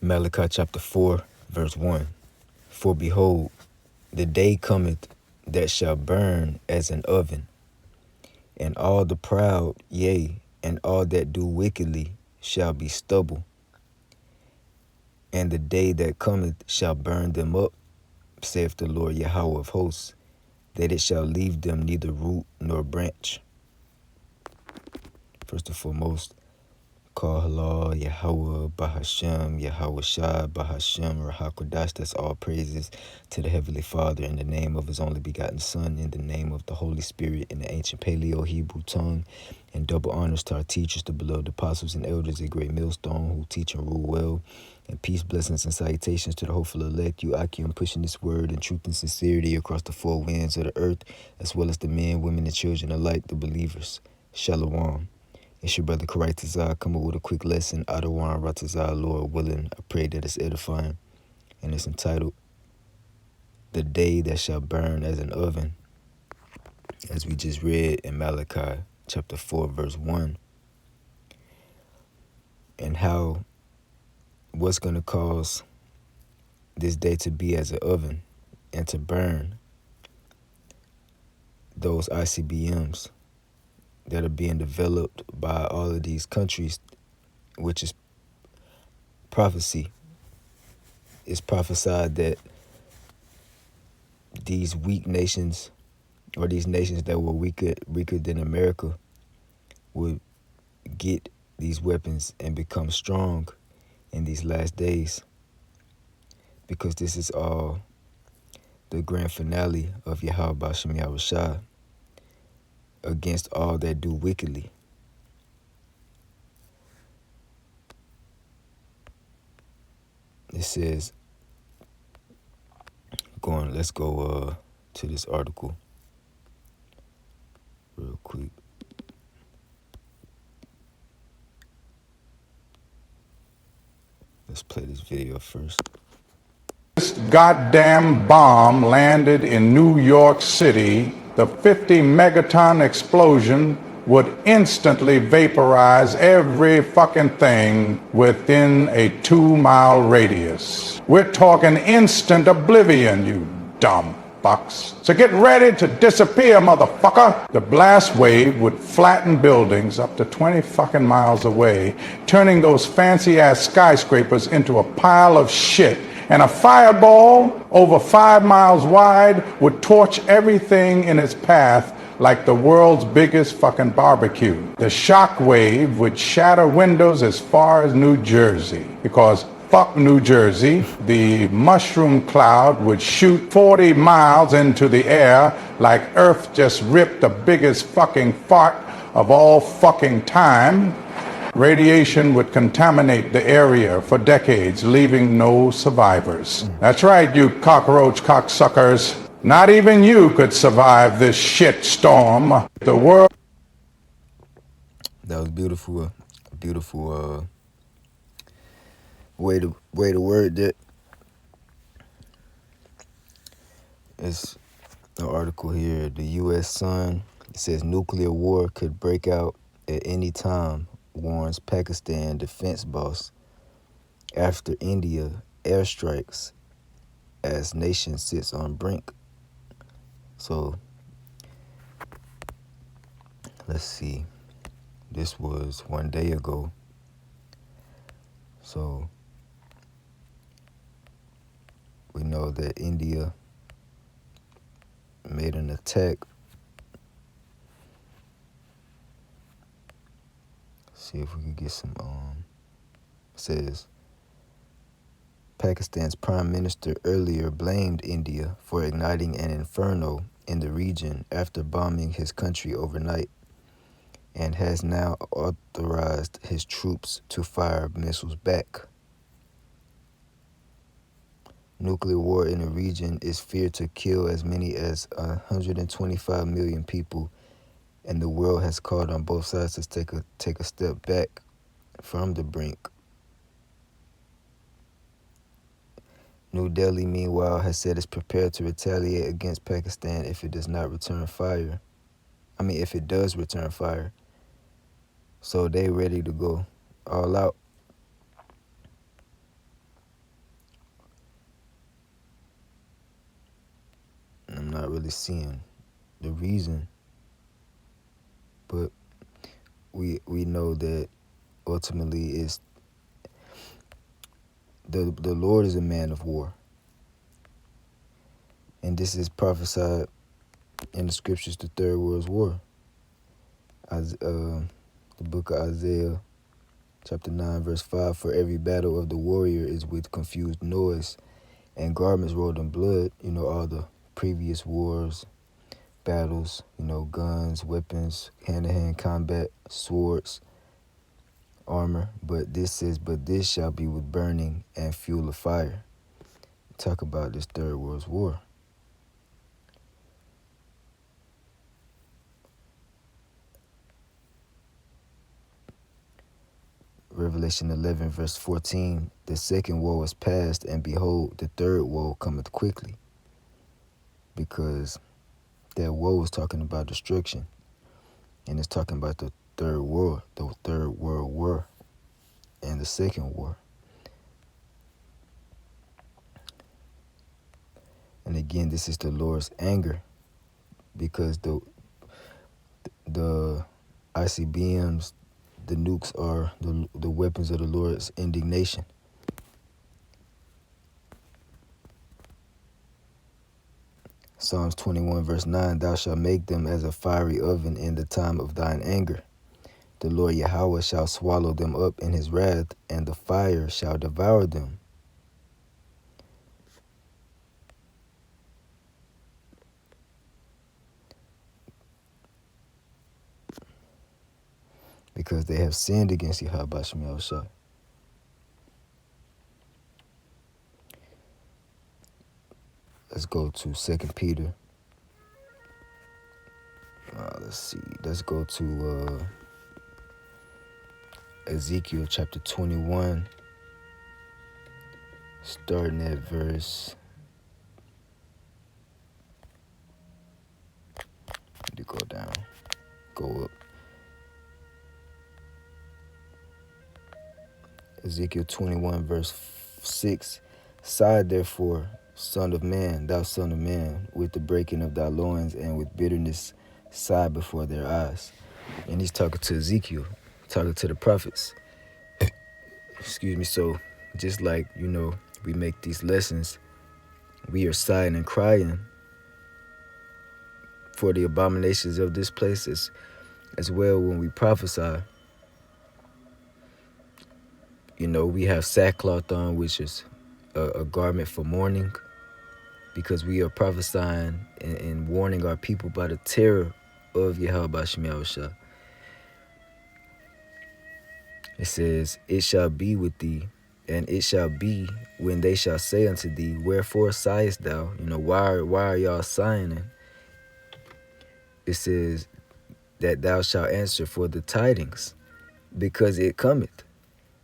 Malachi chapter 4, verse 1. For behold, the day cometh that shall burn as an oven, and all the proud, yea, and all that do wickedly shall be stubble. And the day that cometh shall burn them up, saith the Lord Yahweh of hosts, that it shall leave them neither root nor branch. First and foremost, call halal, Yahweh, Bahashem, Yahweh Shah, Bahashem, Rahakodash. That's all praises to the Heavenly Father in the name of His only begotten Son, in the name of the Holy Spirit, in the ancient Paleo Hebrew tongue, and double honors to our teachers, the beloved apostles and elders, a great millstone who teach and rule well. And peace, blessings, and salutations to the hopeful elect, you Akim, pushing this word in truth and sincerity across the four winds of the earth, as well as the men, women, and children alike, the believers. Shalom. It's your brother Karai Tazar coming with a quick lesson, Adawan Ratazar, Lord willing. I pray that it's edifying. And it's entitled, The Day That Shall Burn as an Oven, as we just read in Malachi chapter 4, verse 1. And how what's going to cause this day to be as an oven and to burn those ICBMs that are being developed by all of these countries, which is prophecy. It's prophesied that these weak nations, or these nations that were weaker than America, would get these weapons and become strong in these last days, because this is all the grand finale of Yahweh Bashem Yahushua against all that do wickedly. It says, let's go to this article real quick. Let's play this video first. This goddamn bomb landed in New York City. The 50 megaton explosion would instantly vaporize every fucking thing within a 2-mile radius. We're talking instant oblivion, you dumb fucks. So get ready to disappear, motherfucker. The blast wave would flatten buildings up to 20 fucking miles away, turning those fancy-ass skyscrapers into a pile of shit. And a fireball over 5 miles wide would torch everything in its path like the world's biggest fucking barbecue. The shock wave would shatter windows as far as New Jersey, because fuck New Jersey. The mushroom cloud would shoot 40 miles into the air like Earth just ripped the biggest fucking fart of all fucking time. Radiation would contaminate the area for decades, leaving no survivors. That's right, you cockroach cocksuckers. Not even you could survive this shit storm. The world... That was beautiful. Beautiful way to word that. It's an article here. The U.S. Sun, it says nuclear war could break out at any time, warns Pakistan defense boss after India airstrikes as nation sits on brink. So, let's see. This was 1 day ago. So, we know that India made an attack. See if we can get some, says, Pakistan's prime minister earlier blamed India for igniting an inferno in the region after bombing his country overnight, and has now authorized his troops to fire missiles back. Nuclear war in the region is feared to kill as many as 125 million people, and the world has called on both sides to take a step back from the brink. New Delhi, meanwhile, has said it's prepared to retaliate against Pakistan if it does not return fire. If it does return fire. So they ready to go all out. really seeing the reason, but we know that ultimately it's the Lord is a man of war. And this is prophesied in the scriptures, the Third World War. The book of Isaiah, chapter 9, verse 5, for every battle of the warrior is with confused noise and garments rolled in blood. All the previous wars, battles, guns, weapons, hand-to-hand combat, swords, armor. But this says, but this shall be with burning and fuel of fire. Talk about this Third World War. Revelation 11, verse 14, the second woe is past, and behold, the third woe cometh quickly. Because that woe is talking about destruction, and it's talking about the third war, the Third World War, and the second war. And again, this is the Lord's anger, because the ICBMs, the nukes are the weapons of the Lord's indignation. Psalms 21, verse 9, thou shalt make them as a fiery oven in the time of thine anger. The Lord Yahweh shall swallow them up in his wrath, and the fire shall devour them. Because they have sinned against Yahweh Shem Yahushua. Let's go to 2 Peter. Let's see. Let's go to Ezekiel chapter 21, starting at verse. Need to go down. Go up. Ezekiel 21, verse 6. Sigh therefore, son of man, thou son of man, with the breaking of thy loins, and with bitterness sigh before their eyes. And he's talking to Ezekiel, talking to the prophets. Excuse me. So just like, we make these lessons, we are sighing and crying for the abominations of this place as well when we prophesy. We have sackcloth on, which is a garment for mourning, because we are prophesying and warning our people by the terror of Yahweh Shem Yahushua. It says, it shall be with thee, and it shall be when they shall say unto thee, wherefore sighest thou? Why are y'all sighing? It says that thou shalt answer for the tidings, because it cometh,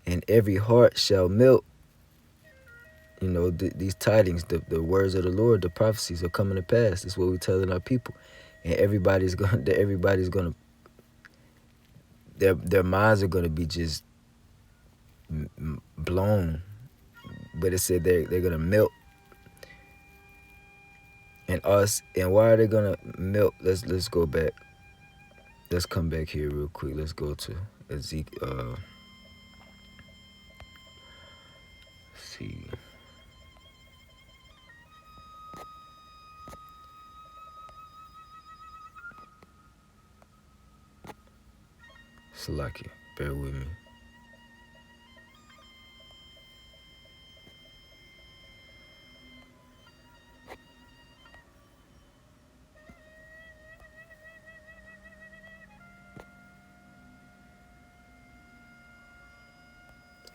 and every heart shall melt. These tidings, the words of the Lord, the prophecies are coming to pass. That's what we're telling our people. And everybody's gonna, their minds are gonna be just blown. But it said they're gonna melt. And why are they gonna melt? Let's go back. Let's come back here real quick. Let's go to Ezekiel. See. Salakia, bear with me.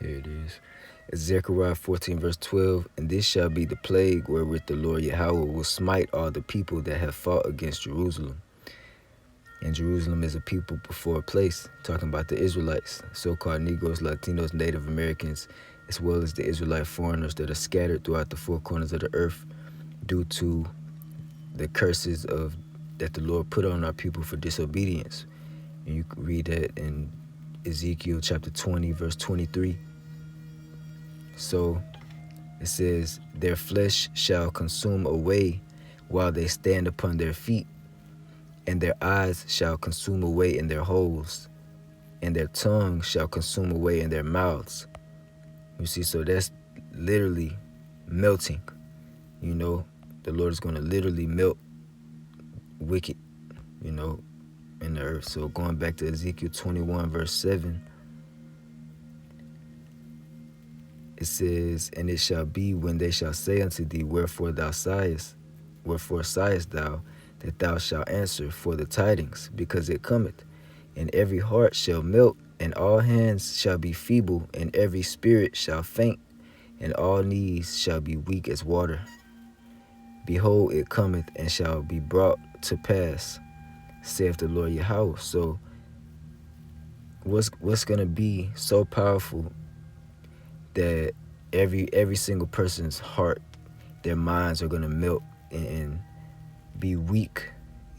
Here it is. Zechariah 14, verse 12, and this shall be the plague wherewith the Lord Yahweh will smite all the people that have fought against Jerusalem. And Jerusalem is a people before a place, talking about the Israelites, so-called Negroes, Latinos, Native Americans, as well as the Israelite foreigners that are scattered throughout the four corners of the earth due to the curses that the Lord put on our people for disobedience. And you can read that in Ezekiel chapter 20, verse 23. So it says, their flesh shall consume away while they stand upon their feet, and their eyes shall consume away in their holes, and their tongue shall consume away in their mouths. You see, so that's literally melting. You know, the Lord is going to literally melt wicked, you know, in the earth. So going back to Ezekiel 21 verse 7, it says, "And it shall be when they shall say unto thee, wherefore sighest thou, that thou shalt answer for the tidings, because it cometh. And every heart shall melt, and all hands shall be feeble, and every spirit shall faint, and all knees shall be weak as water. Behold, it cometh, and shall be brought to pass, saith the Lord Yahweh." So what's gonna be so powerful that every single person's heart, their minds are gonna melt and be weak,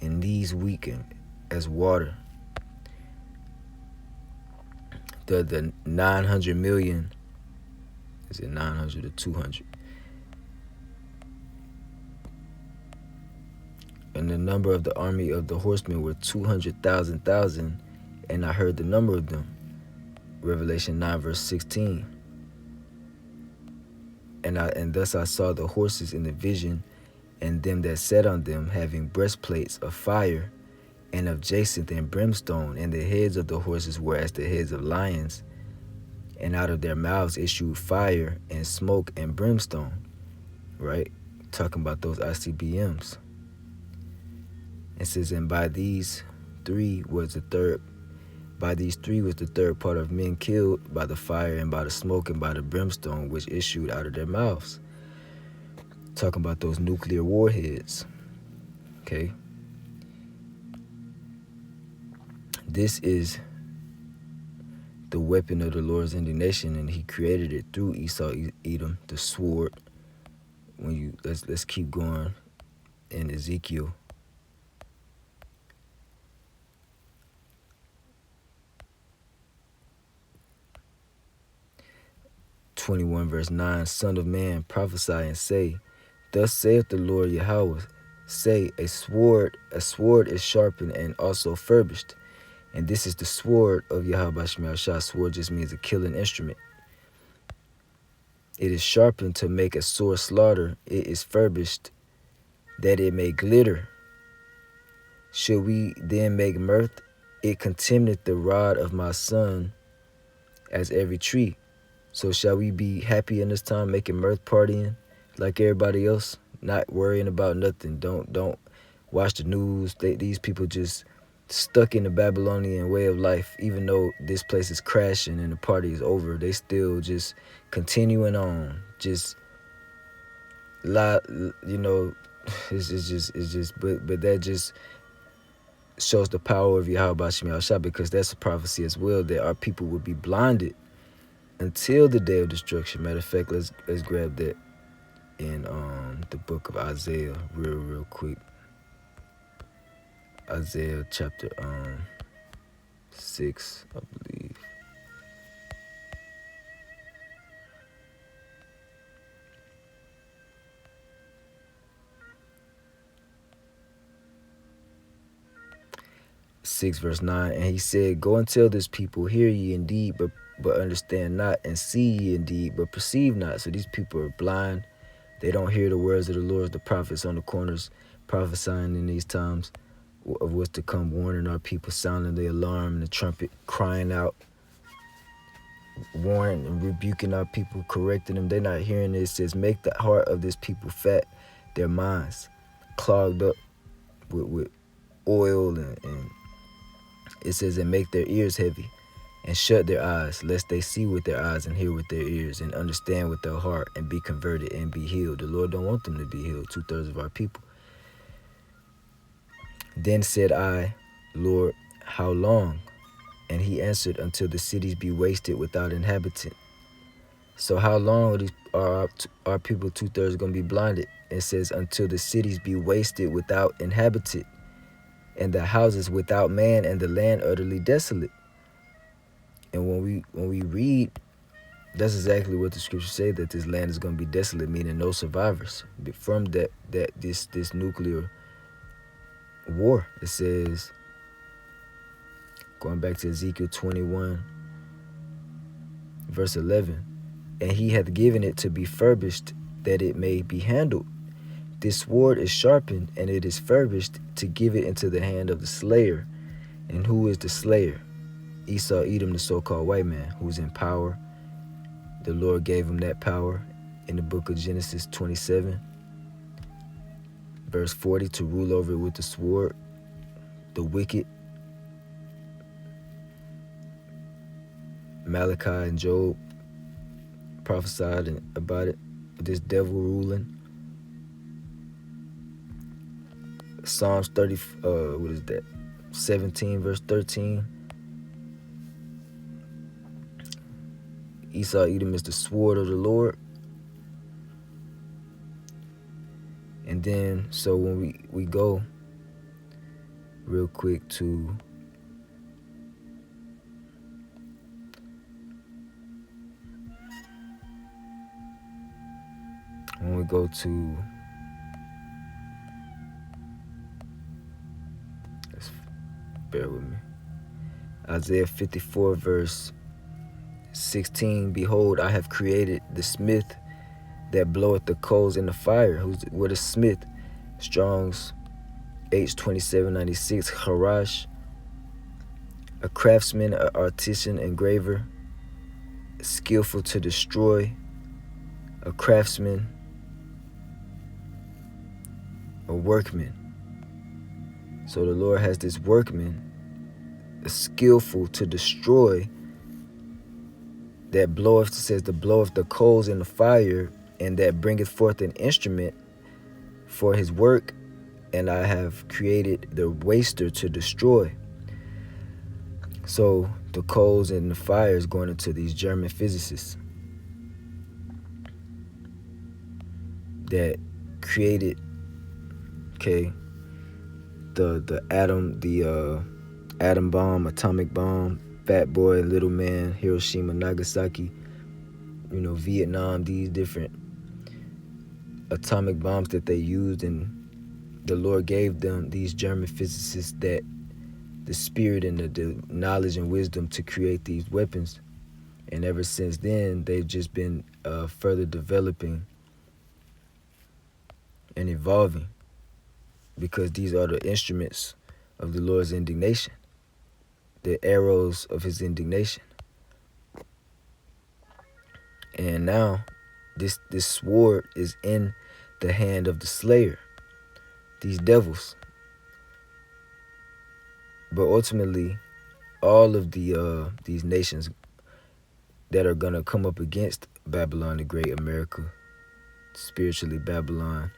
and knees weaken as water. The 900 million, is it 900 or 200? And the number of the army of the horsemen were 200,000, and I heard the number of them. Revelation 9 verse 16. And thus I saw the horses in the vision, and them that sat on them, having breastplates of fire, and of jacinth and brimstone, and the heads of the horses were as the heads of lions, and out of their mouths issued fire and smoke and brimstone. Right? Talking about those ICBMs. It says, and by these three was the third part of men killed by the fire and by the smoke and by the brimstone which issued out of their mouths. Talking about those nuclear warheads. Okay? This is the weapon of the Lord's indignation, and he created it through Esau, Edom, the sword. Let's keep going in Ezekiel. (21 verse 9), "Son of man, prophesy and say, Thus saith the Lord Yahweh, say, a sword is sharpened and also furbished. And this is the sword of Yahweh Shema Shah." Sword just means a killing instrument. "It is sharpened to make a sore slaughter. It is furbished that it may glitter. Should we then make mirth? It contemneth the rod of my son as every tree." So shall we be happy in this time, making mirth, partying like everybody else, not worrying about nothing? Don't watch the news. These people just stuck in the Babylonian way of life. Even though this place is crashing and the party is over, they still just continuing on. Just you know, it's just. But that just shows the power of Yahweh Shema Shah, because that's a prophecy as well, that our people would be blinded until the day of destruction. Matter of fact, let's grab that in the book of Isaiah real quick. Isaiah chapter 6, I believe. (6 verse 9), "And he said, Go and tell this people, hear ye indeed, but understand not, and see ye indeed, but perceive not." So these people are blind. They don't hear the words of the Lord, the prophets on the corners prophesying in these times of what's to come, warning our people, sounding the alarm and the trumpet, crying out, warning and rebuking our people, correcting them. They're not hearing this. It says, "Make the heart of this people fat, their minds clogged up with oil," and it says, "And make their ears heavy, and shut their eyes, lest they see with their eyes and hear with their ears, and understand with their heart, and be converted and be healed." The Lord don't want them to be healed, 2/3 of our people. "Then said I, Lord, how long? And he answered, Until the cities be wasted without inhabitant." So how long are our people 2/3 going to be blinded? It says, until the cities be wasted without inhabitant, and the houses without man, and the land utterly desolate. And when we read That's exactly what the scriptures say, that this land is going to be desolate, meaning no survivors from this nuclear war. It says, going back to Ezekiel 21, verse 11, and he hath given it to be furbished, that it may be handled. This sword is sharpened, and it is furbished to give it into the hand of the slayer. And who is the slayer? Esau, Edom, the so-called white man, who's in power. The Lord gave him that power in the book of Genesis 27, verse 40, to rule over it with the sword. The wicked, Malachi and Job prophesied about it, this devil ruling. Psalms 30, 17, verse 13. Esau, Edom is the sword of the Lord. And then, so when we go real quick to bear with me, Isaiah 54, verse 16, behold, I have created the smith that bloweth the coals in the fire. What is smith? Strong's H2796, Harash, a craftsman, an artisan, engraver, skillful to destroy, a craftsman, a workman. So the Lord has this workman, skillful to destroy, that bloweth, says, the bloweth the coals in the fire, and that bringeth forth an instrument for his work, and I have created the waster to destroy. So the coals and the fire is going into these German physicists that created, the atom bomb, atomic bomb, Fat Boy, Little Man, Hiroshima, Nagasaki, Vietnam, these different atomic bombs that they used, and the Lord gave them, these German physicists, that the spirit and the knowledge and wisdom to create these weapons. And ever since then, they've just been further developing and evolving, because these are the instruments of the Lord's indignation, the arrows of his indignation. And now this sword is in the hand of the slayer, these devils. But ultimately, all of these nations that are gonna come up against Babylon the Great, America, spiritually Babylon,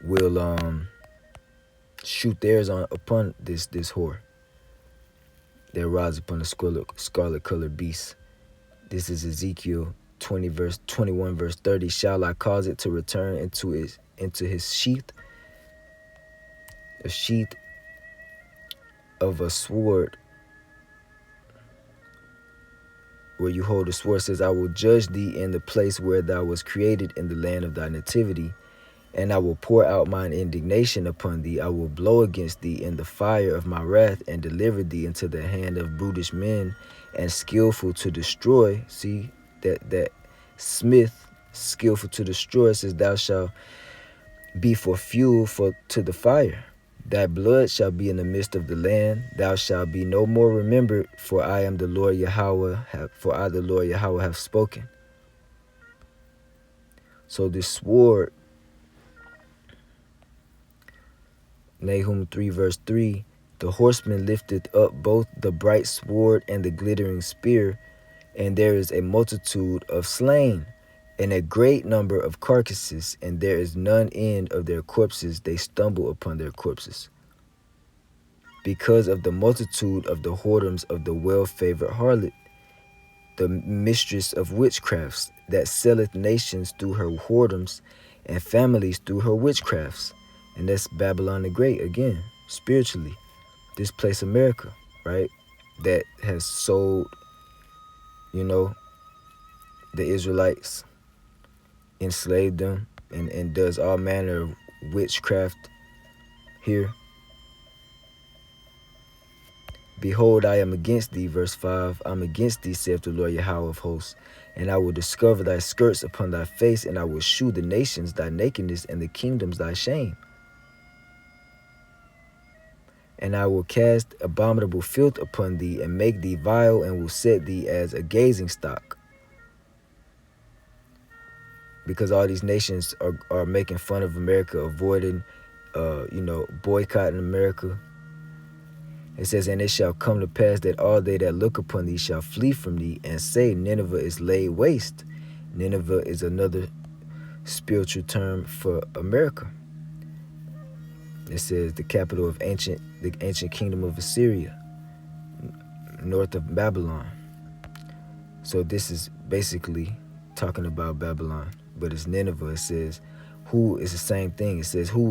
will shoot theirs upon this whore that rides upon the scarlet colored beast. This is Ezekiel 21, verse 30. Shall I cause it to return into his sheath? A sheath of a sword, where you hold a sword, says, I will judge thee in the place where thou was created, in the land of thy nativity, and I will pour out mine indignation upon thee. I will blow against thee in the fire of my wrath, and deliver thee into the hand of brutish men and skillful to destroy. See, that smith, skillful to destroy, says, thou shalt be for fuel to the fire. Thy blood shall be in the midst of the land. Thou shalt be no more remembered, for I am the Lord Yahweh, for I, the Lord Yahweh, have spoken. So this sword, Nahum 3, verse 3, the horseman lifteth up both the bright sword and the glittering spear, and there is a multitude of slain, and a great number of carcasses, and there is none end of their corpses. They stumble upon their corpses, because of the multitude of the whoredoms of the well-favored harlot, the mistress of witchcrafts, that selleth nations through her whoredoms, and families through her witchcrafts. And that's Babylon the Great, again, spiritually. This place, America, right, that has sold, the Israelites, enslaved them, and does all manner of witchcraft here. Behold, I am against thee, verse 5. I'm against thee, saith the Lord Yahweh of hosts. And I will discover thy skirts upon thy face, and I will shew the nations thy nakedness, and the kingdoms thy shame. And I will cast abominable filth upon thee, and make thee vile, and will set thee as a gazing stock. Because all these nations are making fun of America, avoiding, boycotting America. It says, and it shall come to pass that all they that look upon thee shall flee from thee, and say, Nineveh is laid waste. Nineveh is another spiritual term for America. It says the capital of the ancient kingdom of Assyria, north of Babylon. So this is basically talking about Babylon, but it's Nineveh. It says, who is the same thing. It says, who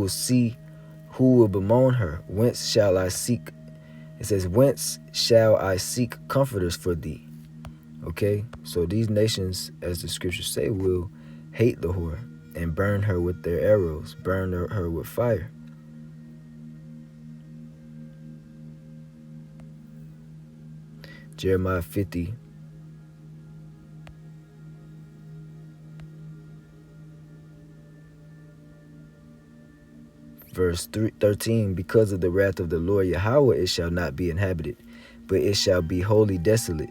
will bemoan her? Whence shall I seek? It says, whence shall I seek comforters for thee? Okay, so these nations, as the scriptures say, will hate the whore and burn her with their arrows, burn her with fire. Jeremiah 50. Verse 13, because of the wrath of the Lord Yahweh, it shall not be inhabited, but it shall be wholly desolate.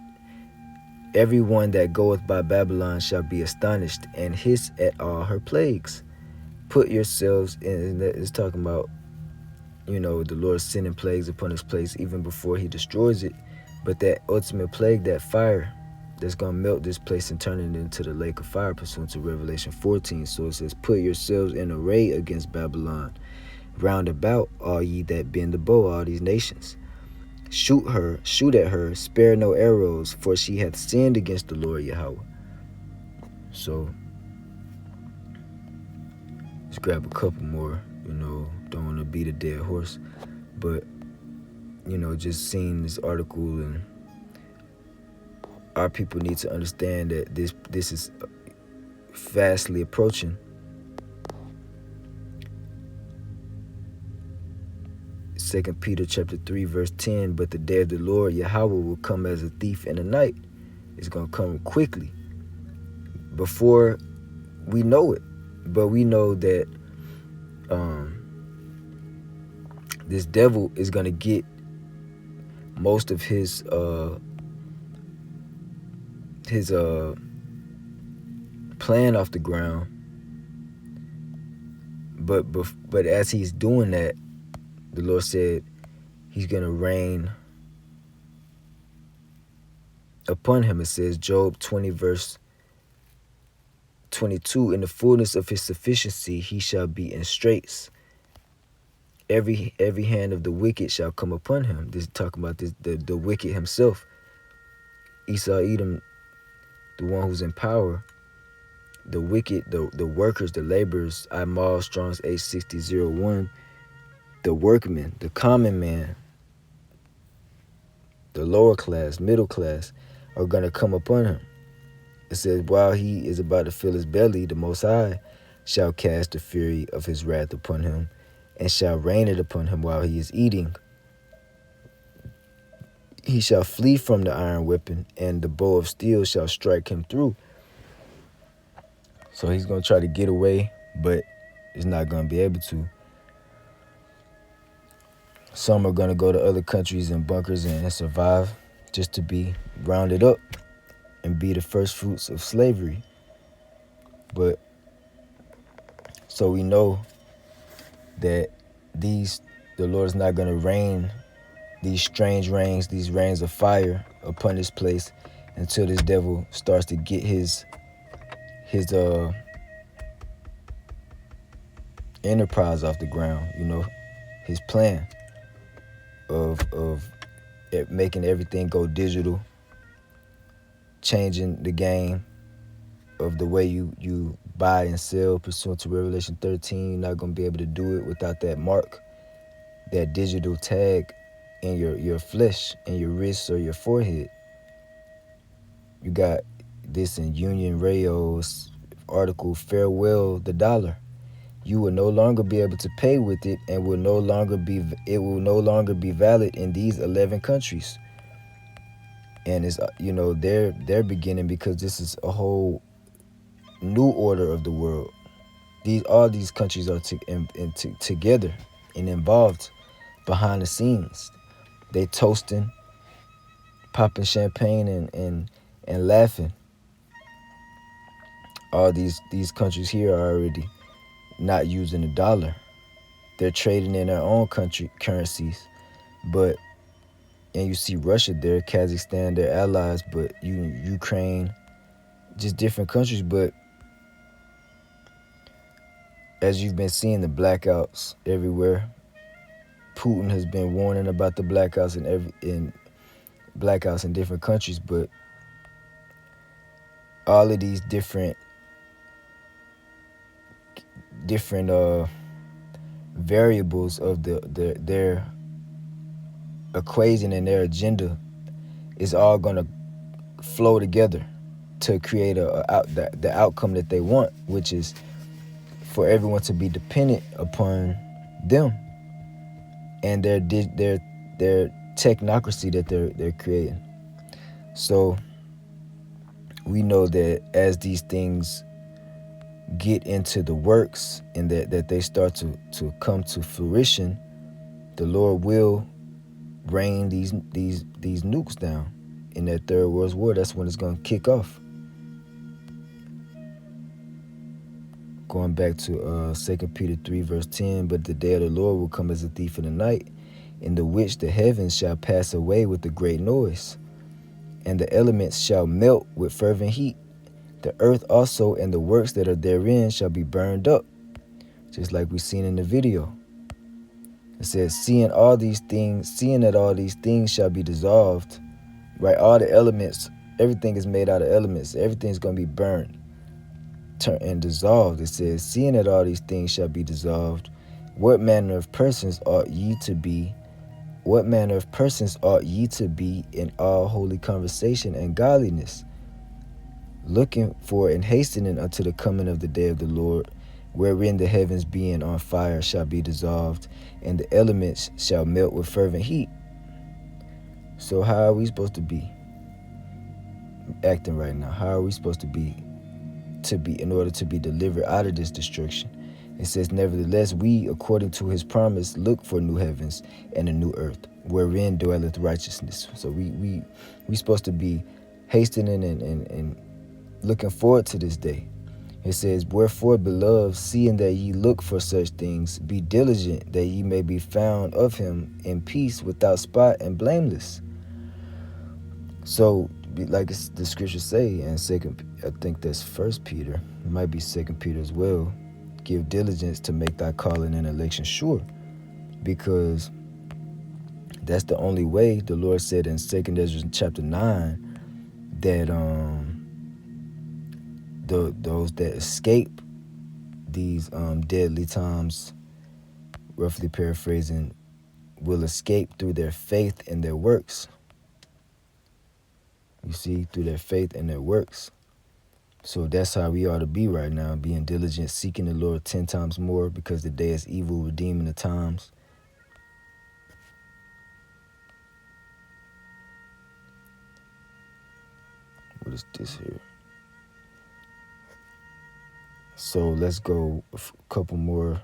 Everyone that goeth by Babylon shall be astonished and hiss at all her plagues. Put yourselves in, it's talking about, the Lord sending plagues upon his place even before he destroys it. But that ultimate plague, that fire, that's going to melt this place and turn it into the lake of fire, pursuant to Revelation 14. So it says, put yourselves in array against Babylon. Round about, all ye that bend the bow, all these nations. Shoot at her, spare no arrows, for she hath sinned against the Lord Yahweh. So, let's grab a couple more, don't want to beat a dead horse. But, just seeing this article, and our people need to understand that this is fastly approaching. 2 Peter chapter 3, verse 10, but the day of the Lord Yahweh will come as a thief in the night. It's going to come quickly before we know it. But we know that this devil is going to get most of his plan off the ground. But as he's doing that, the Lord said he's going to rain upon him. It says, Job 20, verse 22, in the fullness of his sufficiency he shall be in straits. Every hand of the wicked shall come upon him. This is talking about the wicked himself. Esau, Edom, the one who's in power. The wicked, the workers, the laborers. Imal, Strong's H6001. The workman, the common man, the lower class, middle class, are going to come upon him. It says, while he is about to fill his belly, the Most High shall cast the fury of his wrath upon him, and shall rain it upon him while he is eating. He shall flee from the iron weapon, and the bow of steel shall strike him through. So he's going to try to get away, but he's not going to be able to. Some are going to go to other countries and bunkers and survive just to be rounded up and be the first fruits of slavery. But so we know that the Lord is not going to rain these strange rains, these rains of fire upon this place until this devil starts to get his enterprise off the ground, his plan of making everything go digital, changing the game of the way you buy and sell pursuant to Revelation 13. You're not going to be able to do it without that mark, that digital tag in your flesh, in your wrist or your forehead. You got this in Union Rayo's article, Farewell the Dollar. You will no longer be able to pay with it, and will no longer be valid in these 11 countries. And it's they're beginning, because this is a whole new order of the world. All these countries are together and involved behind the scenes. They toasting, popping champagne, and laughing. All these countries here are already not using the dollar. They're trading in their own country currencies. And you see Russia there, Kazakhstan, they're allies, but Ukraine, just different countries. But as you've been seeing the blackouts everywhere, Putin has been warning about the blackouts in different countries. But all of these different variables of their equation and their agenda is all gonna flow together to create the outcome that they want, which is for everyone to be dependent upon them and their technocracy that they're creating. So we know that as these things get into the works and that they start to come to fruition, the Lord will rain these nukes down in that third world war. That's when it's going to kick off. Going back to 2 Peter 3 verse 10, but the day of the Lord will come as a thief in the night, in the which the heavens shall pass away with a great noise, and the elements shall melt with fervent heat. The earth also and the works that are therein shall be burned up, just like we seen in the video. It says, seeing that all these things shall be dissolved, right? All the elements, everything is made out of elements. Everything's going to be burned and dissolved. It says, seeing that all these things shall be dissolved, what manner of persons ought ye to be? What manner of persons ought ye to be in all holy conversation and godliness, looking for and hastening unto the coming of the day of the Lord, wherein the heavens being on fire shall be dissolved, and the elements shall melt with fervent heat. So how are we supposed to be acting right now? How are we supposed to be in order to be delivered out of this destruction? It says, nevertheless, we, according to his promise, look for new heavens and a new earth, wherein dwelleth righteousness. So we supposed to be hastening and looking forward to this day. It says, wherefore, beloved, seeing that ye look for such things, be diligent that ye may be found of him in peace, without spot and blameless. So, like the scriptures say in I think that's 1 Peter, it might be 2 Peter as well, give diligence to make thy calling and election sure, because that's the only way. The Lord said in 2 Ezra chapter 9 that those that escape these deadly times, roughly paraphrasing, will escape through their faith and their works. You see, through their faith and their works. So that's how we ought to be right now, being diligent, seeking the Lord 10 times more, because the day is evil, redeeming the times. What is this here? So let's go a couple more,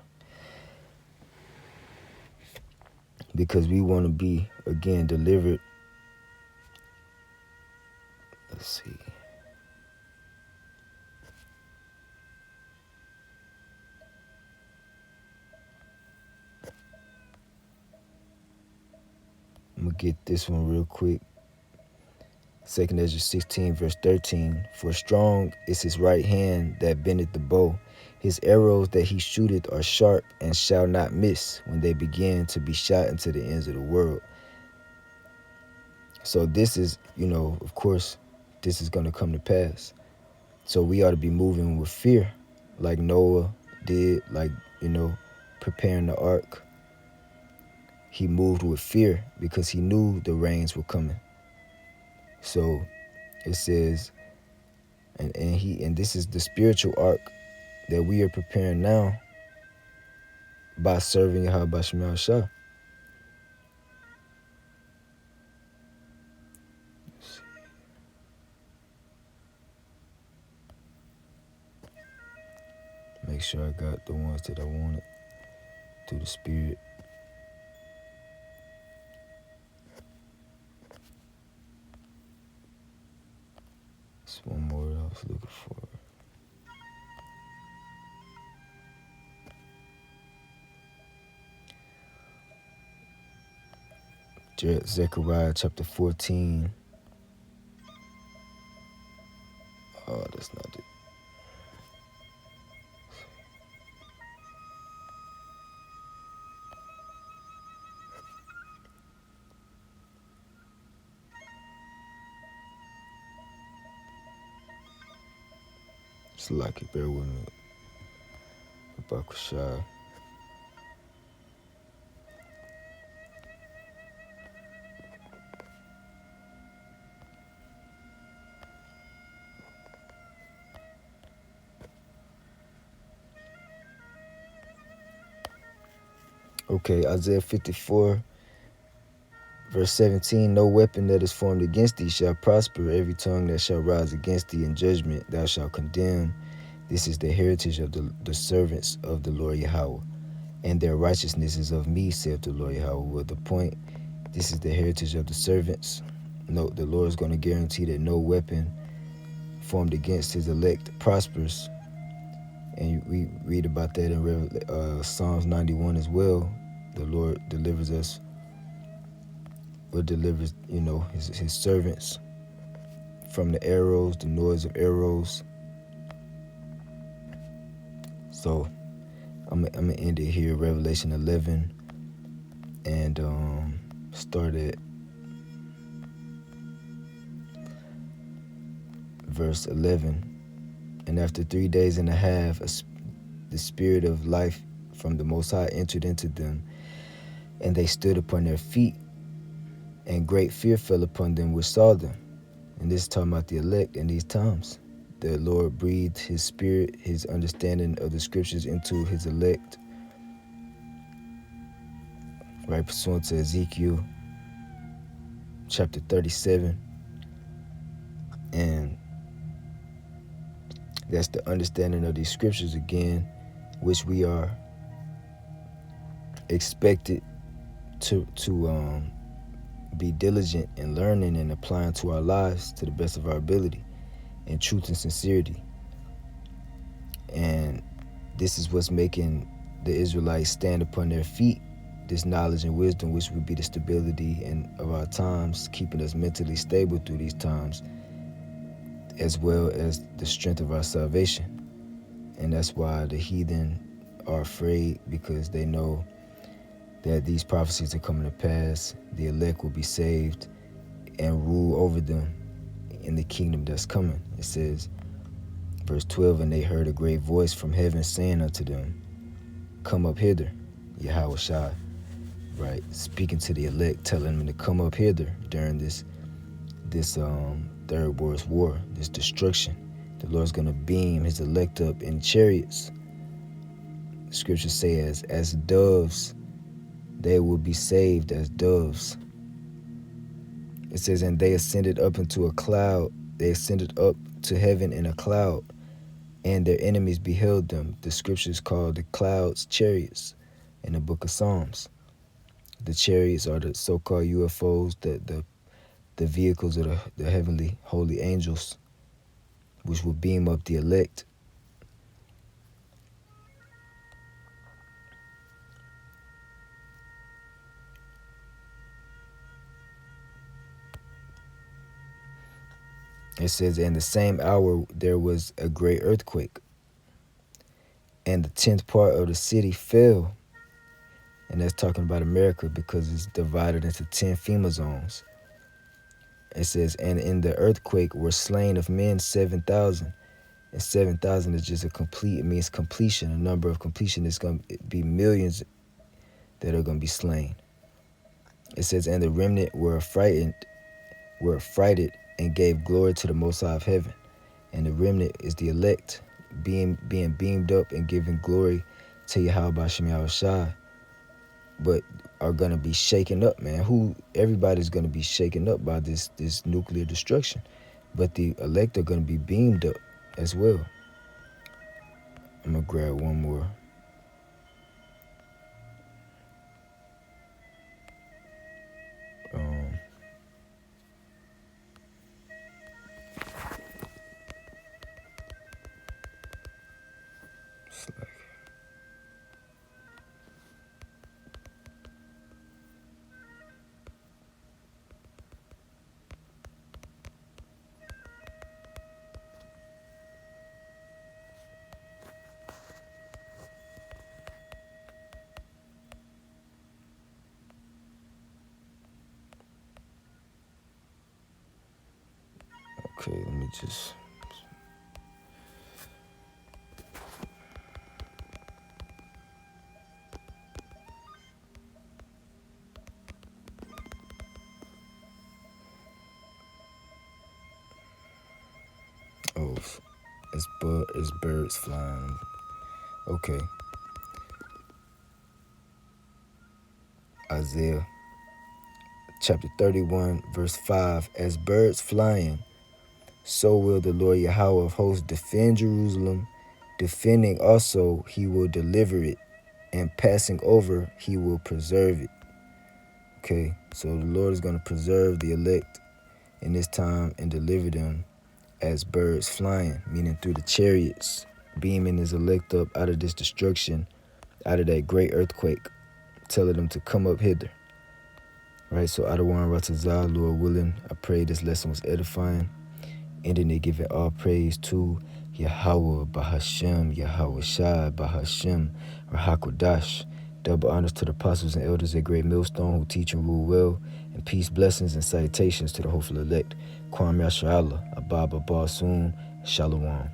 because we want to be, again, delivered. Let's see. I'm going to get this one real quick. 2 Ezra 16 verse 13. For strong is his right hand that bendeth the bow. His arrows that he shooteth are sharp, and shall not miss when they begin to be shot into the ends of the world. So this is, of course, this is going to come to pass. So we ought to be moving with fear, like Noah did, like, preparing the ark. He moved with fear because he knew the rains were coming. So it says, And this is the spiritual ark that we are preparing now by serving Yahweh Bashim Yahushua. Make sure I got the ones that I wanted through the Spirit. There's one more that I was looking for. Zechariah chapter 14. Oh, that's not it. It's lucky, bear with me. Bakushai. Okay, Isaiah 54, verse 17. No weapon that is formed against thee shall prosper. Every tongue that shall rise against thee in judgment thou shalt condemn. This is the heritage of the servants of the Lord Yahweh, and their righteousness is of me, saith the Lord Yahweh. With the point, this is the heritage of the servants. No, the Lord is going to guarantee that no weapon formed against his elect prospers. And we read about that in Psalms 91 as well. The Lord delivers us, or delivers, his servants from the arrows, the noise of arrows. So I'm gonna end it here, Revelation 11, and start at verse 11. And after 3 days and a half, the spirit of life from the Most High entered into them, and they stood upon their feet, and great fear fell upon them which saw them. And this is talking about the elect in these times. The Lord breathed his spirit, his understanding of the scriptures into his elect, right, pursuant to Ezekiel chapter 37. And that's the understanding of these scriptures again, which we are expected to be diligent in learning and applying to our lives to the best of our ability, in truth and sincerity. And this is what's making the Israelites stand upon their feet, this knowledge and wisdom, which would be the stability of our times, keeping us mentally stable through these times, as well as the strength of our salvation. And that's why the heathen are afraid, because they know that these prophecies are coming to pass. The elect will be saved and rule over them in the kingdom that's coming. It says, verse 12, and they heard a great voice from heaven saying unto them, come up hither, Yahweh Shai, right, speaking to the elect, telling them to come up hither during this third world's war, this destruction. The Lord's going to beam his elect up in chariots. The scriptures say as doves, they will be saved as doves. It says, and they ascended up into a cloud. They ascended up to heaven in a cloud, and their enemies beheld them. The scriptures call the clouds chariots in the book of Psalms. The chariots are the so-called UFOs, the vehicles of the heavenly holy angels, which will beam up the elect. It says, in the same hour there was a great earthquake, and the 10th part of the city fell. And that's talking about America, because it's divided into 10 FEMA zones. It says, and in the earthquake were slain of men 7,000. And 7,000 is just it means completion. A number of completion is going to be millions that are going to be slain. It says, and the remnant were frightened and gave glory to the Most High of heaven. And the remnant is the elect being beamed up and giving glory to Yahweh B'Shem Yahushai, but are gonna be shaken up, man. Everybody's gonna be shaken up by this nuclear destruction, but the elect are gonna be beamed up as well. I'm gonna grab one more. Okay, let me just. Oh, it's birds flying. Okay. Isaiah chapter 31, verse 5. As birds flying, so will the Lord Yahweh of hosts defend Jerusalem. Defending also, he will deliver it, and passing over, he will preserve it. Okay, so the Lord is going to preserve the elect in this time and deliver them as birds flying, meaning through the chariots, beaming his elect up out of this destruction, out of that great earthquake, telling them to come up hither. Right, so Adawan Ratazah, Lord willing, I pray this lesson was edifying. Ending it giving all praise to Yahweh Bahashem, Yahweh Shai Bahashem, Rahakodash. Double honors to the apostles and elders at Great Millstone who teach and rule well. And peace, blessings, and salutations to the hopeful elect. Kwam Yasha Allah, Abba Basoon, Shalom.